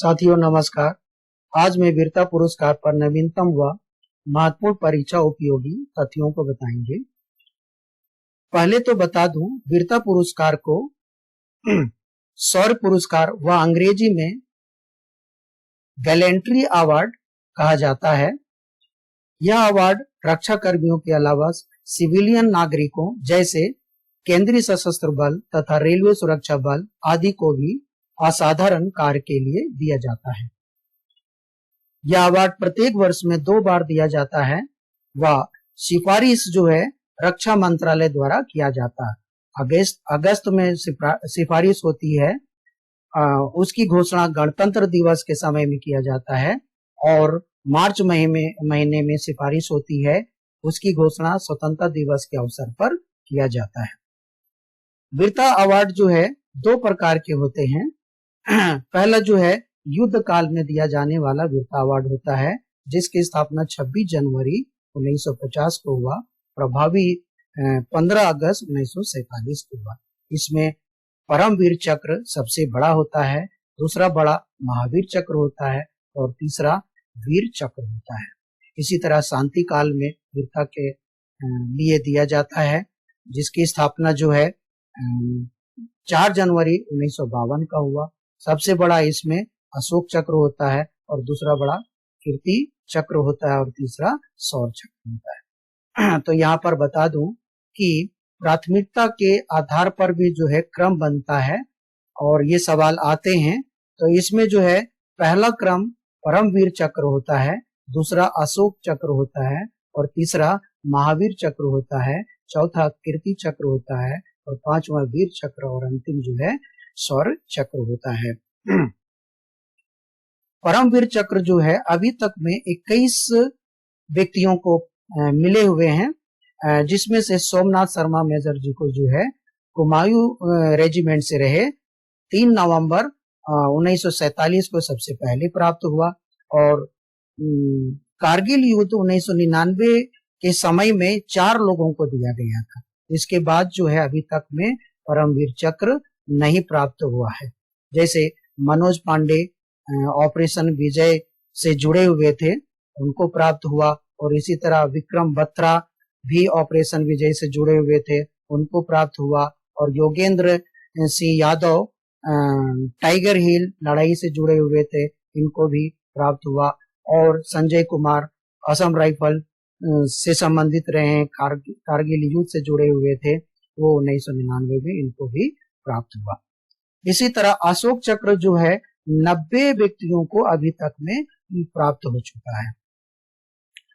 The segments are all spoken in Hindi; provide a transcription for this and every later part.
साथियों नमस्कार। आज मैं वीरता पुरस्कार पर नवीनतम व महत्वपूर्ण परीक्षा उपयोगी तथ्यों को बताएंगे। पहले तो बता दूं, वीरता पुरस्कार को शौर्य पुरस्कार व अंग्रेजी में गैलेंट्री अवार्ड कहा जाता है। यह अवार्ड रक्षा कर्मियों के अलावा सिविलियन नागरिकों जैसे केंद्रीय सशस्त्र बल तथा रेलवे सुरक्षा बल आदि को भी असाधारण कार्य के लिए दिया जाता है। यह अवार्ड प्रत्येक वर्ष में 2 बार दिया जाता है व सिफारिश जो है रक्षा मंत्रालय द्वारा किया जाता है। अगस्त में सिफारिश होती है, उसकी घोषणा गणतंत्र दिवस के समय में किया जाता है और मार्च महीने में सिफारिश होती है, उसकी घोषणा स्वतंत्रता दिवस के अवसर पर किया जाता है। वीरता अवार्ड जो है 2 प्रकार के होते हैं। पहला जो है युद्ध काल में दिया जाने वाला वीरता अवार्ड होता है, जिसकी स्थापना 26 जनवरी 1950 को हुआ, प्रभावी 15 अगस्त 1947 को हुआ। इसमें परमवीर चक्र सबसे बड़ा होता है, दूसरा बड़ा महावीर चक्र होता है और तीसरा वीर चक्र होता है। इसी तरह शांति काल में वीरता के लिए दिया जाता है, जिसकी स्थापना जो है 4 जनवरी 1952 का हुआ। सबसे बड़ा इसमें अशोक चक्र होता है और दूसरा बड़ा कीर्ति चक्र होता है और तीसरा शौर्य चक्र होता है। तो यहाँ पर बता दूं कि प्राथमिकता के आधार पर भी जो है क्रम बनता है और ये सवाल आते हैं। तो इसमें जो है पहला क्रम परमवीर चक्र होता है, दूसरा अशोक चक्र होता है और तीसरा महावीर चक्र होता है, चौथा कीर्ति चक्र होता है और 5वां वीर चक्र और अंतिम जो है शौर्य चक्र होता है। परमवीर चक्र जो है अभी तक में 21 व्यक्तियों को मिले हुए हैं, जिसमें से सोमनाथ शर्मा मेजर जी को जो है कुमायूं रेजिमेंट से रहे 3 नवंबर 1947 को सबसे पहले प्राप्त हुआ और कारगिल युद्ध 1999 के समय में 4 लोगों को दिया गया था। इसके बाद जो है अभी तक में परमवीर चक्र नहीं प्राप्त हुआ है। जैसे मनोज पांडे ऑपरेशन विजय से जुड़े हुए थे, उनको प्राप्त हुआ और इसी तरह विक्रम बत्रा भी ऑपरेशन विजय से जुड़े हुए थे, उनको प्राप्त हुआ और योगेंद्र सिंह यादव टाइगर हिल लड़ाई से जुड़े हुए थे, इनको भी प्राप्त हुआ और संजय कुमार असम राइफल से संबंधित रहे हैं, कारगिल युद्ध से जुड़े हुए थे, वो 1999 में इनको भी प्राप्त हुआ। इसी तरह अशोक चक्र जो है 90 व्यक्तियों को अभी तक में प्राप्त हो चुका है।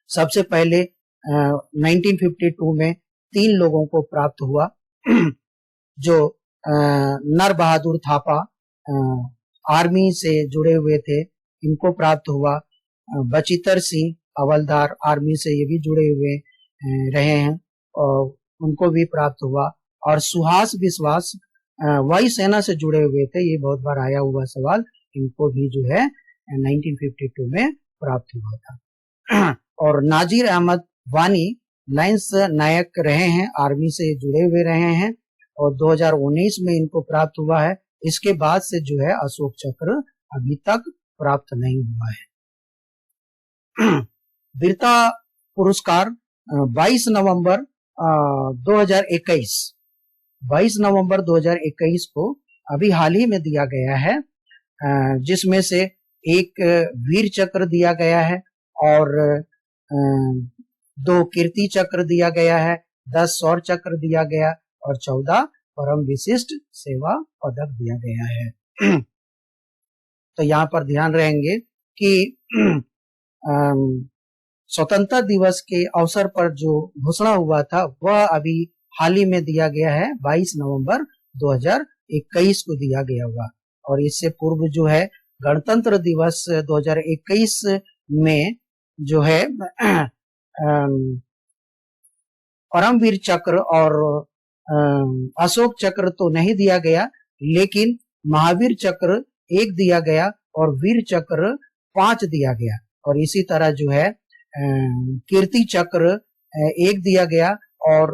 सबसे पहले 1952 में 3 लोगों को प्राप्त हुआ, जो नर बहादुर थापा आर्मी से जुड़े हुए थे, इनको प्राप्त हुआ। बचितर सिंह हवलदार आर्मी से ये भी जुड़े हुए रहे हैं और उनको भी प्राप्त हुआ और सुहास विश्वास वायु सेना से जुड़े हुए थे, ये बहुत बार आया हुआ सवाल, इनको भी जो है 1952 में प्राप्त हुआ था। और नाजिर अहमद वानी लाइंस नायक रहे हैं, आर्मी से जुड़े हुए रहे हैं और 2019 में इनको प्राप्त हुआ है। इसके बाद से जो है अशोक चक्र अभी तक प्राप्त नहीं हुआ है। वीरता पुरस्कार 22 नवंबर 2021 को अभी हाल ही में दिया गया है, जिसमें से एक वीर चक्र दिया गया है और 2 कीर्ति चक्र दिया गया है, 10 शौर्य चक्र दिया गया और 14 परम विशिष्ट सेवा पदक दिया गया है। तो यहाँ पर ध्यान रहेंगे कि स्वतंत्रता दिवस के अवसर पर जो घोषणा हुआ था वह अभी हाल ही में दिया गया है, 22 नवंबर 2021 को दिया गया हुआ और इससे पूर्व जो है गणतंत्र दिवस 2021 में जो है परमवीर चक्र और अशोक चक्र तो नहीं दिया गया, लेकिन महावीर चक्र 1 दिया गया और वीर चक्र 5 दिया गया और इसी तरह जो है कीर्ति चक्र 1 दिया गया और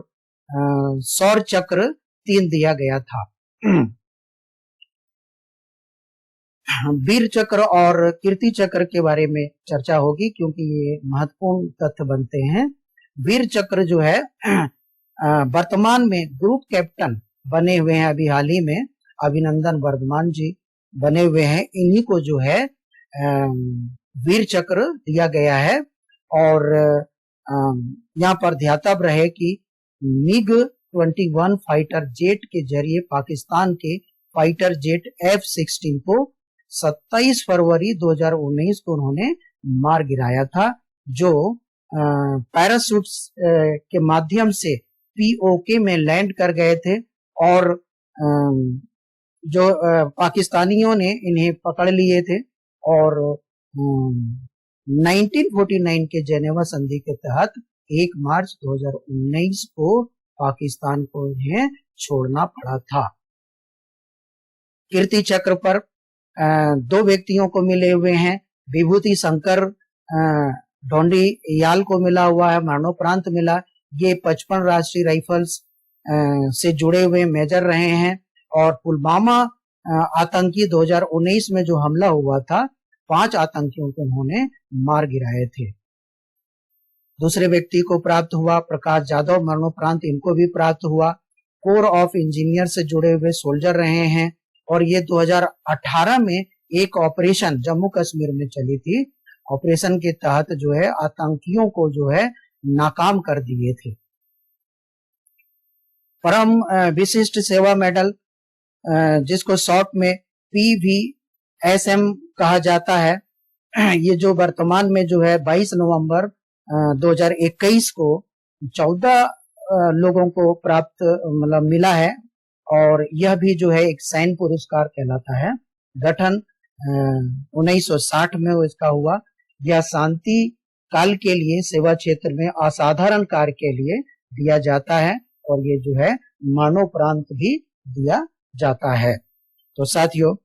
शौर्य चक्र 3 दिया गया था। वीर चक्र और कीर्ति चक्र के बारे में चर्चा होगी, क्योंकि ये महत्वपूर्ण तथ्य बनते हैं। वीर चक्र जो है वर्तमान में ग्रुप कैप्टन बने हुए हैं, अभी हाल ही में अभिनंदन वर्धमान जी बने हुए हैं, इन्हीं को जो है वीर चक्र दिया गया है। और यहाँ पर ध्यातव्य रहे कि MiG-21 फाइटर जेट के जरिए पाकिस्तान के फाइटर जेट F-16 को 27 फरवरी 2019 को उन्होंने मार गिराया था, जो पैराशूट्स के माध्यम से POK में लैंड कर गए थे। और जो पाकिस्तानियों ने इन्हें पकड़ लिए थे और 1949 के जेनेवा संधि के तहत 1 मार्च 2019 को पाकिस्तान को इन्हें छोड़ना पड़ा था। कीर्ति चक्र पर 2 व्यक्तियों को मिले हुए हैं। विभूति शंकर ढोंडियाल को मिला हुआ है, मरणोपरांत मिला। ये 55 राष्ट्रीय राइफल्स से जुड़े हुए मेजर रहे हैं। और पुलवामा आतंकी 2019 में जो हमला हुआ था, 5 आतंकियों को उन्होंने मार गिराए थे। दूसरे व्यक्ति को प्राप्त हुआ प्रकाश जाधव, मरणोपरांत इनको भी प्राप्त हुआ। कोर ऑफ इंजीनियर से जुड़े हुए सोल्जर रहे हैं और ये 2018 में एक ऑपरेशन जम्मू कश्मीर में चली थी। ऑपरेशन के तहत जो है आतंकियों को जो है नाकाम कर दिए थे। परम विशिष्ट सेवा मेडल, जिसको शॉर्ट में PVSM कहा जाता है, ये जो वर्तमान में जो है 22 नवंबर 2021 को 14 लोगों को प्राप्त मतलब मिला है। और यह भी जो है एक सैन्य पुरस्कार कहलाता है। गठन 1960 में इसका हुआ। यह शांति काल के लिए सेवा क्षेत्र में असाधारण कार्य के लिए दिया जाता है और ये जो है मरणोपरांत भी दिया जाता है। तो साथियों,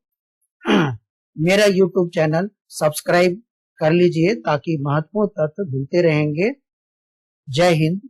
मेरा YouTube चैनल सब्सक्राइब कर लीजिए ताकि महत्वपूर्ण तथ्य मिलते रहेंगे। जय हिंद,